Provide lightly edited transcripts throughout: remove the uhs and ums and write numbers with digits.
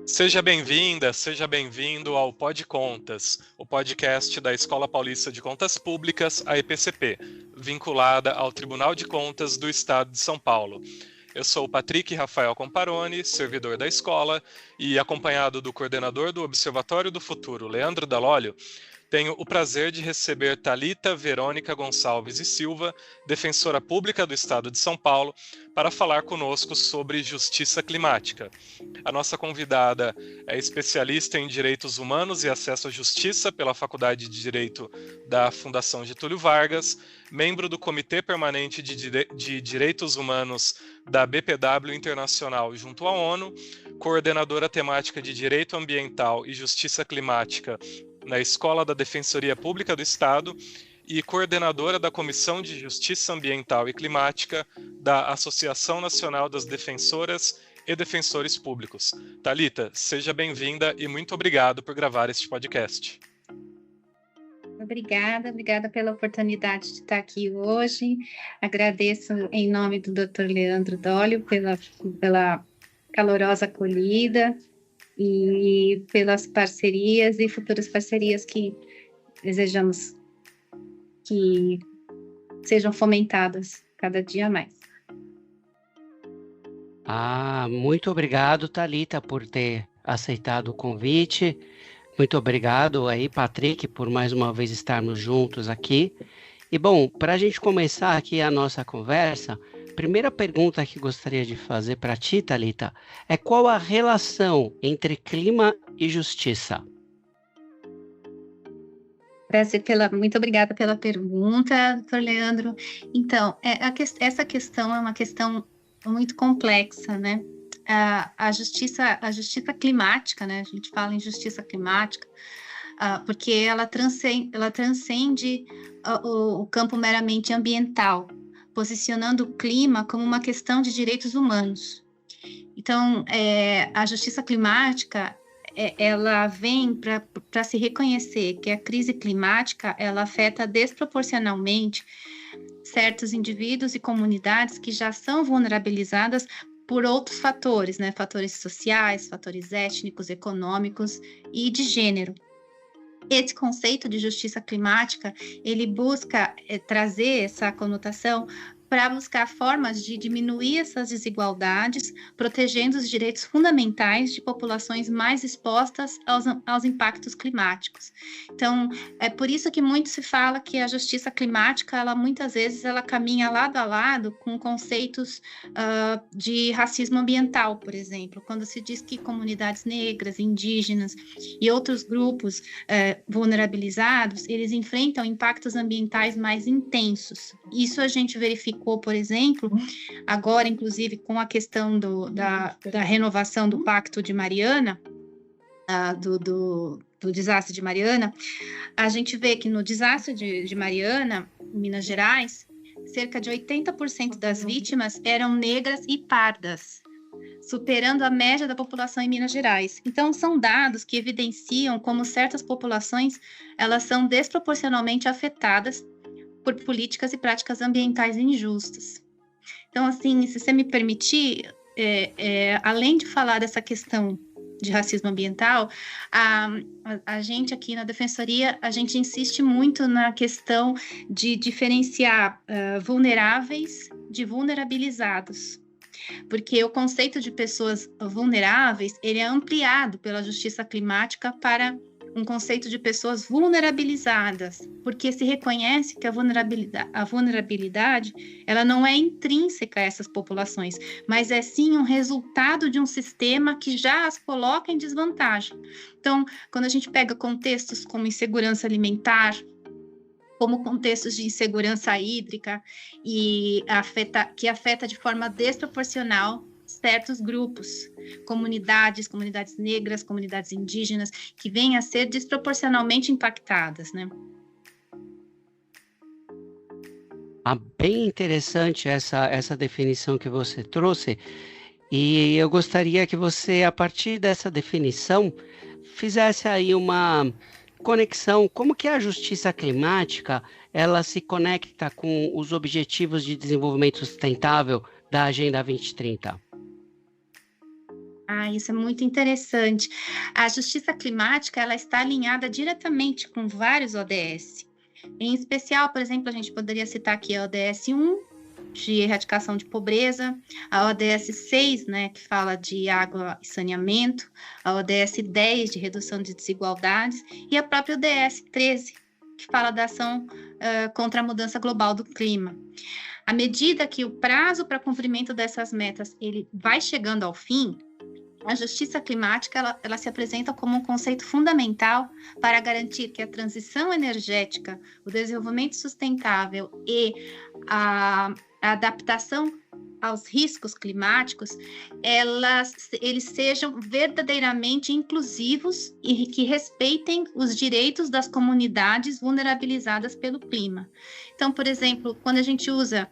Seja bem-vinda, seja bem-vindo ao Pod Contas, o podcast da Escola Paulista de Contas Públicas, a EPCP, vinculada ao Tribunal de Contas do Estado de São Paulo. Eu sou o Patrick Rafael Comparoni, servidor da escola, e acompanhado do coordenador do Observatório do Futuro, Leandro Dalólio, tenho o prazer de receber Thalita Verônica Gonçalves e Silva, defensora pública do Estado de São Paulo, para falar conosco sobre justiça climática. A nossa convidada é especialista em direitos humanos e acesso à justiça pela Faculdade de Direito da Fundação Getúlio Vargas, membro do Comitê Permanente de Direitos Humanos da BPW Internacional junto à ONU, coordenadora temática de Direito Ambiental e Justiça Climática na Escola da Defensoria Pública do Estado e coordenadora da Comissão de Justiça Ambiental e Climática da Associação Nacional das Defensoras e Defensores Públicos. Thalita, seja bem-vinda e muito obrigado por gravar este podcast. Obrigada pela oportunidade de estar aqui hoje. Agradeço em nome do Dr. Leandro Dalólio pela calorosa acolhida e pelas parcerias e futuras parcerias que desejamos que sejam fomentadas cada dia mais. Muito obrigado, Thalita, por ter aceitado o convite. Muito obrigado aí, Patrick, por mais uma vez estarmos juntos aqui. E bom, para a gente começar aqui a nossa conversa, primeira pergunta que gostaria de fazer para ti, Thalita, é qual a relação entre clima e justiça? Muito obrigada pela pergunta, doutor Leandro. Então, essa questão é uma questão muito complexa, né? A justiça climática, né? A gente fala em justiça climática, porque ela transcende o campo meramente ambiental, posicionando o clima como uma questão de direitos humanos. Então, a justiça climática, ela vem para se reconhecer que a crise climática, ela afeta desproporcionalmente certos indivíduos e comunidades que já são vulnerabilizadas por outros fatores, né? Fatores sociais, fatores étnicos, econômicos e de gênero. Esse conceito de justiça climática, ele busca trazer essa conotação para buscar formas de diminuir essas desigualdades, protegendo os direitos fundamentais de populações mais expostas aos impactos climáticos. Então, é por isso que muito se fala que a justiça climática, ela muitas vezes ela caminha lado a lado com conceitos de racismo ambiental, por exemplo, quando se diz que comunidades negras, indígenas e outros grupos vulnerabilizados, eles enfrentam impactos ambientais mais intensos. Isso a gente verificou, por exemplo, agora, inclusive, com a questão da renovação do Pacto de Mariana, do desastre de Mariana, a gente vê que no desastre de Mariana, em Minas Gerais, cerca de 80% das vítimas eram negras e pardas, superando a média da população em Minas Gerais. Então, são dados que evidenciam como certas populações elas são desproporcionalmente afetadas por políticas e práticas ambientais injustas. Então, assim, se você me permitir, além de falar dessa questão de racismo ambiental, a gente aqui na Defensoria, a gente insiste muito na questão de diferenciar vulneráveis de vulnerabilizados, porque o conceito de pessoas vulneráveis, ele é ampliado pela justiça climática para um conceito de pessoas vulnerabilizadas, porque se reconhece que a vulnerabilidade ela não é intrínseca a essas populações, mas é sim um resultado de um sistema que já as coloca em desvantagem. Então, quando a gente pega contextos como insegurança alimentar, como contextos de insegurança hídrica e que afeta de forma desproporcional certos grupos, comunidades negras, comunidades indígenas, que vêm a ser desproporcionalmente impactadas, né? Bem interessante essa definição que você trouxe, e eu gostaria que você, a partir dessa definição, fizesse aí uma conexão, como que a justiça climática, ela se conecta com os Objetivos de Desenvolvimento Sustentável da Agenda 2030? Isso é muito interessante. A justiça climática, ela está alinhada diretamente com vários ODS. Em especial, por exemplo, a gente poderia citar aqui a ODS 1, de erradicação de pobreza, a ODS 6, né, que fala de água e saneamento, a ODS 10, de redução de desigualdades, e a própria ODS 13, que fala da ação contra a mudança global do clima. À medida que o prazo para cumprimento dessas metas ele vai chegando ao fim, a justiça climática ela se apresenta como um conceito fundamental para garantir que a transição energética, o desenvolvimento sustentável e a adaptação aos riscos climáticos, eles sejam verdadeiramente inclusivos e que respeitem os direitos das comunidades vulnerabilizadas pelo clima. Então, por exemplo, quando a gente usa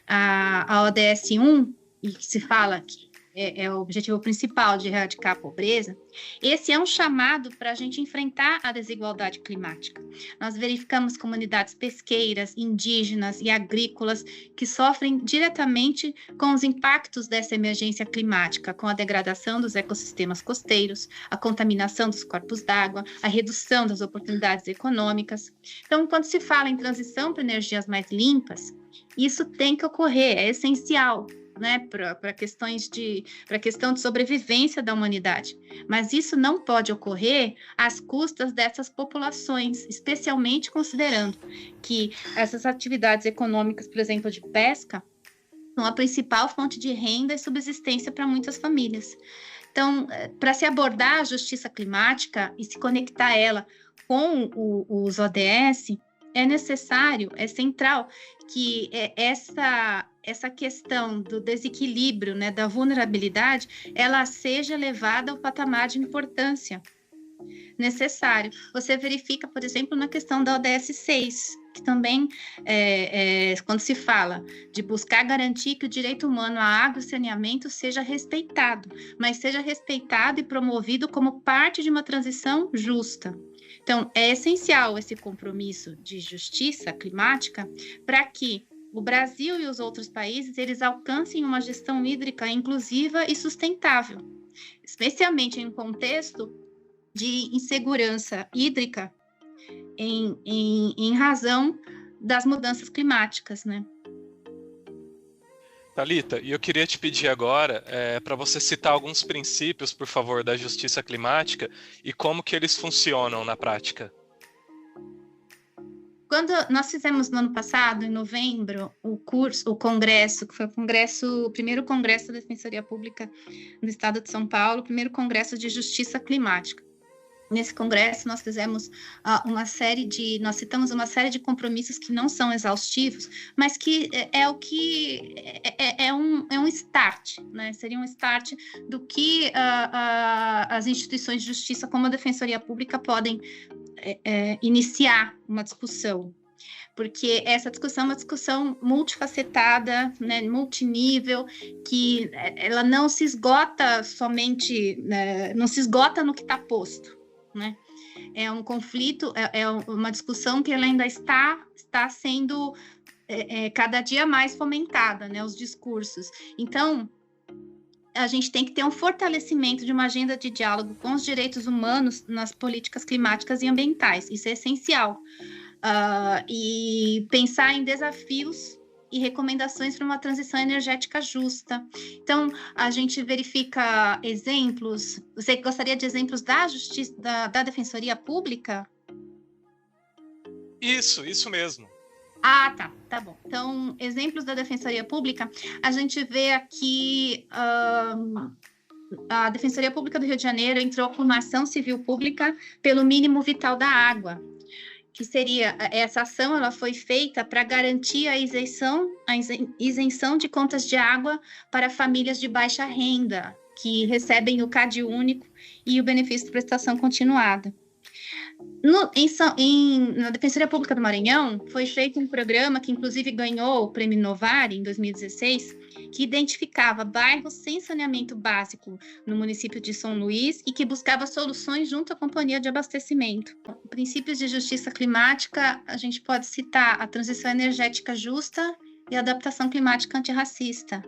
a ODS 1, e que se fala que é o objetivo principal de erradicar a pobreza, esse é um chamado para a gente enfrentar a desigualdade climática. Nós verificamos comunidades pesqueiras, indígenas e agrícolas que sofrem diretamente com os impactos dessa emergência climática, com a degradação dos ecossistemas costeiros, a contaminação dos corpos d'água, a redução das oportunidades econômicas. Então, quando se fala em transição para energias mais limpas, isso tem que ocorrer, é essencial, né, para a questão de sobrevivência da humanidade. Mas isso não pode ocorrer às custas dessas populações, especialmente considerando que essas atividades econômicas, por exemplo, de pesca, são a principal fonte de renda e subsistência para muitas famílias. Então, para se abordar a justiça climática e se conectar ela com os ODS, é necessário, é central que essa questão do desequilíbrio, né, da vulnerabilidade, ela seja levada ao patamar de importância necessário. Você verifica, por exemplo, na questão da ODS 6, que também, quando se fala de buscar garantir que o direito humano à água e saneamento seja respeitado, mas seja respeitado e promovido como parte de uma transição justa. Então, é essencial esse compromisso de justiça climática para que o Brasil e os outros países eles alcancem uma gestão hídrica inclusiva e sustentável, especialmente em um contexto de insegurança hídrica em razão das mudanças climáticas, né? Thalita, e eu queria te pedir agora para você citar alguns princípios, por favor, da justiça climática e como que eles funcionam na prática. Quando nós fizemos no ano passado, em novembro, o congresso, que foi o primeiro congresso da Defensoria Pública do Estado de São Paulo, o primeiro congresso de justiça climática. Nesse congresso, nós fizemos nós citamos uma série de compromissos que não são exaustivos, mas que é um start, né? Seria um start do que as instituições de justiça, como a Defensoria Pública, podem iniciar uma discussão. Porque essa discussão é uma discussão multifacetada, né, multinível, que ela não se esgota somente, não se esgota no que está posto. Né? É um conflito, é uma discussão que ela ainda está sendo cada dia mais fomentada, né? Os discursos. Então, a gente tem que ter um fortalecimento de uma agenda de diálogo com os direitos humanos nas políticas climáticas e ambientais. Isso é essencial. E pensar em desafios e recomendações para uma transição energética justa. Então, a gente verifica exemplos. Você gostaria de exemplos da justiça, da Defensoria Pública? Isso mesmo. Tá bom. Então, exemplos da Defensoria Pública, a gente vê aqui a Defensoria Pública do Rio de Janeiro entrou com uma ação civil pública pelo mínimo vital da água, que seria, essa ação ela foi feita para garantir a isenção de contas de água para famílias de baixa renda, que recebem o CAD único e o benefício de prestação continuada. Na Defensoria Pública do Maranhão, foi feito um programa que, inclusive, ganhou o Prêmio Novare em 2016, que identificava bairros sem saneamento básico no município de São Luís e que buscava soluções junto à companhia de abastecimento. Princípios de justiça climática, a gente pode citar a transição energética justa e a adaptação climática antirracista.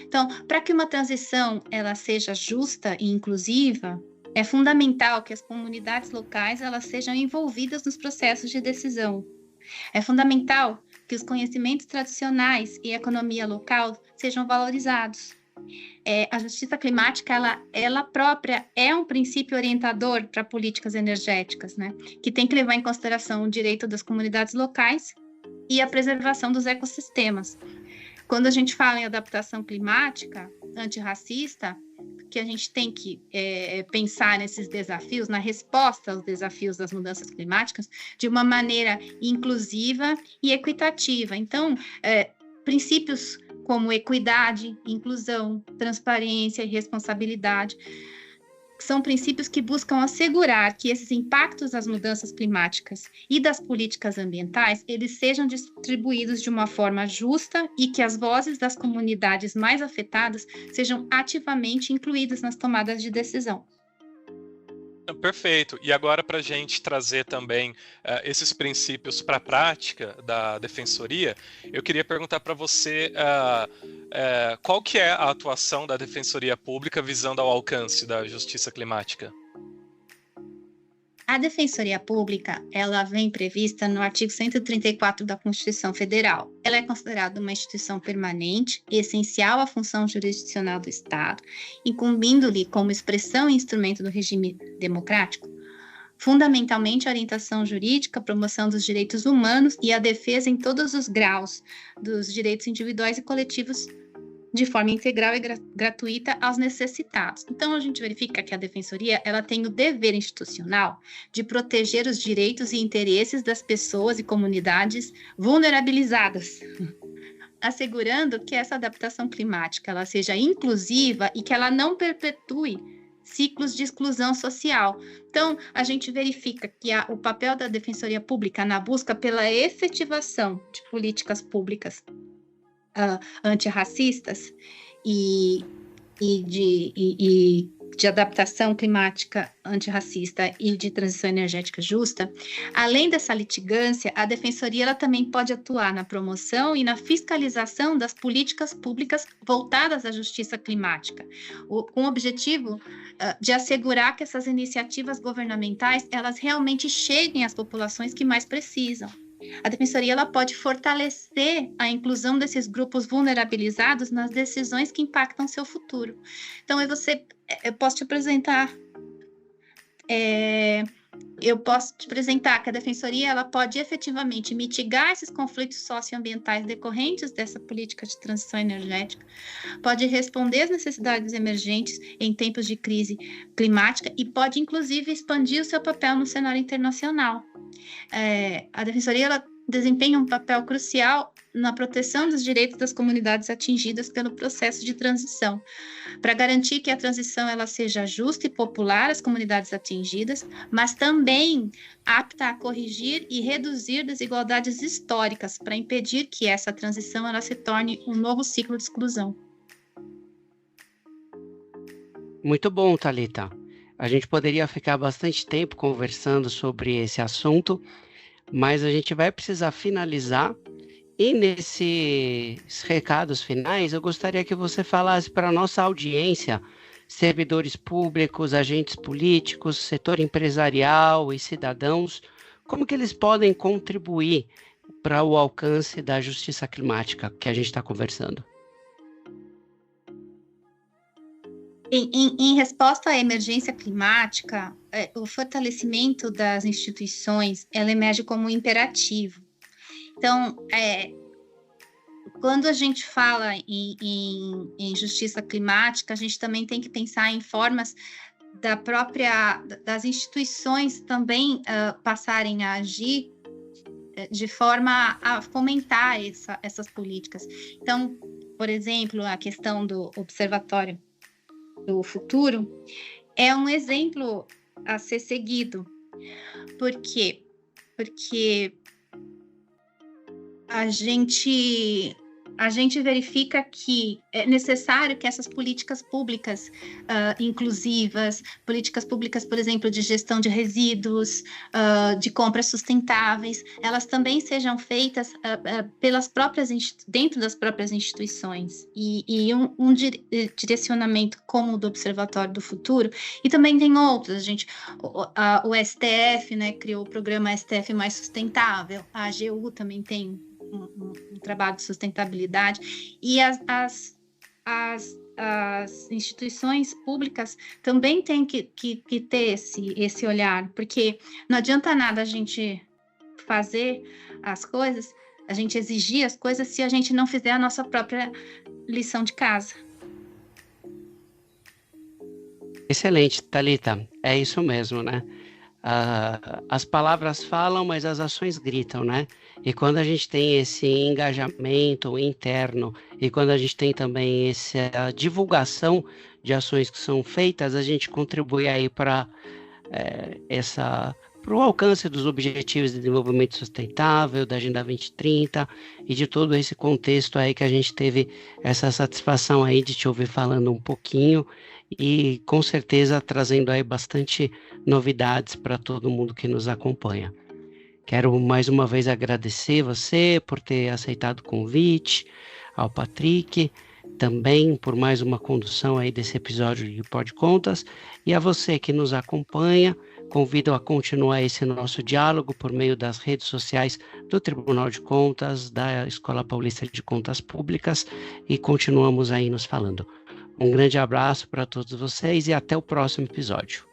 Então, para que uma transição ela seja justa e inclusiva, é fundamental que as comunidades locais elas sejam envolvidas nos processos de decisão. É fundamental que os conhecimentos tradicionais e a economia local sejam valorizados. A justiça climática, ela própria é um princípio orientador para políticas energéticas, né? Que tem que levar em consideração o direito das comunidades locais e a preservação dos ecossistemas. Quando a gente fala em adaptação climática antirracista, que a gente tem que pensar nesses desafios, na resposta aos desafios das mudanças climáticas, de uma maneira inclusiva e equitativa. Então, princípios como equidade, inclusão, transparência e responsabilidade são princípios que buscam assegurar que esses impactos das mudanças climáticas e das políticas ambientais, eles sejam distribuídos de uma forma justa e que as vozes das comunidades mais afetadas sejam ativamente incluídas nas tomadas de decisão. Perfeito. E agora, para a gente trazer também esses princípios para a prática da Defensoria, eu queria perguntar para você qual que é a atuação da Defensoria Pública visando ao alcance da justiça climática? A Defensoria Pública, ela vem prevista no artigo 134 da Constituição Federal. Ela é considerada uma instituição permanente, essencial à função jurisdicional do Estado, incumbindo-lhe como expressão e instrumento do regime democrático, fundamentalmente a orientação jurídica, a promoção dos direitos humanos e a defesa em todos os graus dos direitos individuais e coletivos de forma integral e gratuita aos necessitados. Então, a gente verifica que a Defensoria ela tem o dever institucional de proteger os direitos e interesses das pessoas e comunidades vulnerabilizadas, assegurando que essa adaptação climática ela seja inclusiva e que ela não perpetue ciclos de exclusão social. Então, a gente verifica que o papel da Defensoria Pública na busca pela efetivação de políticas públicas antirracistas e de adaptação climática antirracista e de transição energética justa, além dessa litigância, a Defensoria ela também pode atuar na promoção e na fiscalização das políticas públicas voltadas à justiça climática, com o objetivo de assegurar que essas iniciativas governamentais elas realmente cheguem às populações que mais precisam. A Defensoria ela pode fortalecer a inclusão desses grupos vulnerabilizados nas decisões que impactam seu futuro. Então, eu posso te apresentar que a Defensoria ela pode efetivamente mitigar esses conflitos socioambientais decorrentes dessa política de transição energética, pode responder às necessidades emergentes em tempos de crise climática e pode, inclusive, expandir o seu papel no cenário internacional. A Defensoria ela desempenha um papel crucial na proteção dos direitos das comunidades atingidas pelo processo de transição, para garantir que a transição ela seja justa e popular às comunidades atingidas, mas também apta a corrigir e reduzir desigualdades históricas, para impedir que essa transição ela se torne um novo ciclo de exclusão. Muito bom, Thalita. A gente poderia ficar bastante tempo conversando sobre esse assunto, mas a gente vai precisar finalizar. E nesses recados finais, eu gostaria que você falasse para a nossa audiência, servidores públicos, agentes políticos, setor empresarial e cidadãos, como que eles podem contribuir para o alcance da justiça climática que a gente está conversando. Em resposta à emergência climática, o fortalecimento das instituições, ela emerge como um imperativo. Então, quando a gente fala em justiça climática, a gente também tem que pensar em formas das instituições também passarem a agir de forma a fomentar essas políticas. Então, por exemplo, a questão do Observatório do Futuro é um exemplo a ser seguido. Por quê? Porque a gente a gente verifica que é necessário que essas políticas públicas inclusivas, políticas públicas, por exemplo, de gestão de resíduos, de compras sustentáveis, elas também sejam feitas dentro das próprias instituições, e um direcionamento como o do Observatório do Futuro, e também tem outros, o STF, né, criou o programa STF Mais Sustentável, a AGU também tem um trabalho de sustentabilidade, e as instituições públicas também têm que ter esse olhar, porque não adianta nada a gente fazer as coisas, a gente exigir as coisas, se a gente não fizer a nossa própria lição de casa. Excelente, Thalita, é isso mesmo, né? As palavras falam, mas as ações gritam, né? E quando a gente tem esse engajamento interno e quando a gente tem também essa divulgação de ações que são feitas, a gente contribui aí para o alcance dos Objetivos de Desenvolvimento Sustentável, da Agenda 2030 e de todo esse contexto aí que a gente teve essa satisfação aí de te ouvir falando um pouquinho e com certeza trazendo aí bastante novidades para todo mundo que nos acompanha. Quero mais uma vez agradecer você por ter aceitado o convite, ao Patrick, também por mais uma condução aí desse episódio de Pod Contas, e a você que nos acompanha, convido a continuar esse nosso diálogo por meio das redes sociais do Tribunal de Contas, da Escola Paulista de Contas Públicas, e continuamos aí nos falando. Um grande abraço para todos vocês e até o próximo episódio.